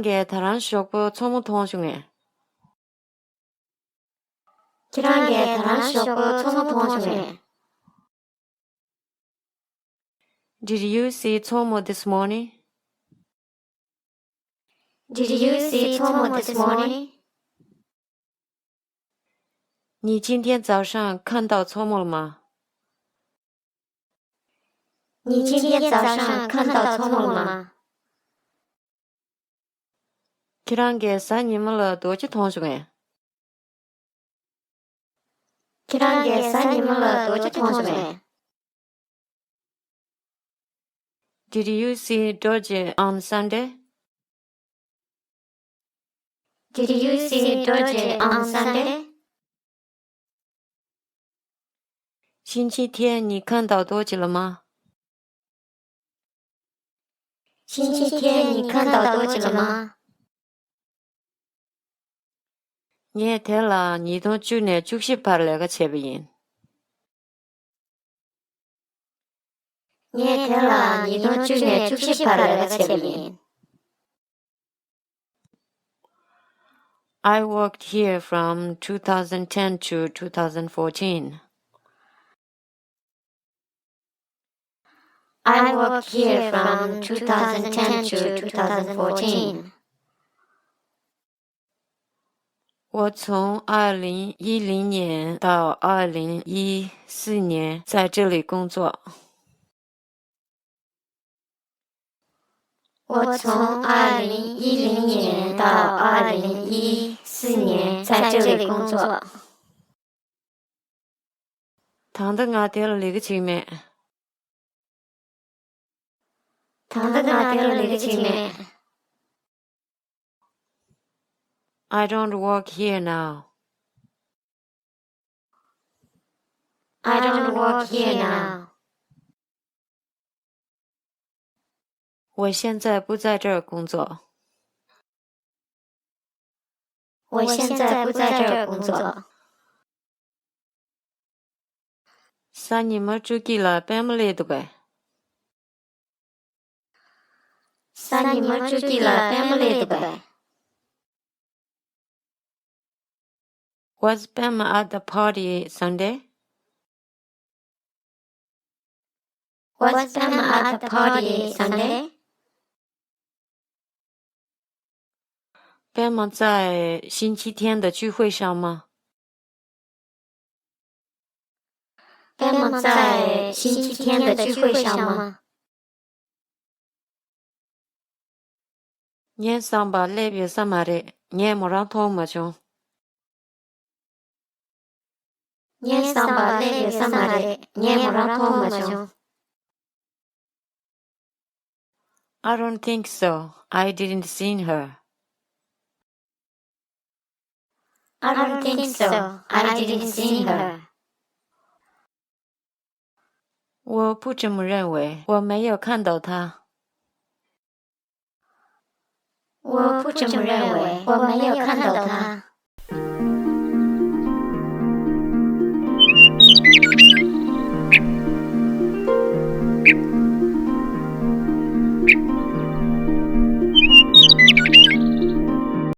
기란게 다른 쇼부 초무 통중에. 기란게 다른 쇼부 초무 통중에. Did you see Tomo this morning? Did you see Tomo this morning? 你今天早上看到 Tomo 了吗？你今天早上看到 Tomo 了吗？ 기란게 사님을 도지 통중에. 기란게 사님을 도지 통중에. Did you see Doji on Sunday? Did you see Doji on Sunday? 星期天你看到多吉了吗？星期天你看到多吉了吗？ 예, 대라, 니도 주네 68레가 제비인. 예, 대라, 니도 주네 68레가 제비인. I worked here from 2010 to 2014. I worked here from 2010 to 2014. 我从2010年到2014年在这里工作。我从2010年到2014年在这里工作。 당근아 될 리그침에. 당근아 될 리그침에. I don't work here now. I don't work here now. 我现在不在这儿工作。我现在不在这儿工作。 사님을 죽이라 패밀리도 배. 사님을 죽이라 패밀리도 배. Was Pam at the party Sunday? Was Pam at the party Sunday? Pam 在星期天的聚会上吗？ Pam 在星期天的聚会上吗？ ཉེ සම්බ ලැබිය සමරේ ཉེ මොරන් 통마죠. ཉེ සම්බ ලැබිය සමරේ ཉེ මොරන් 통마죠. I don't think so. I didn't see her. I don't think so. I didn't see her. 我不这么认为，我没有看到她。我不这么认为，我没有看到她。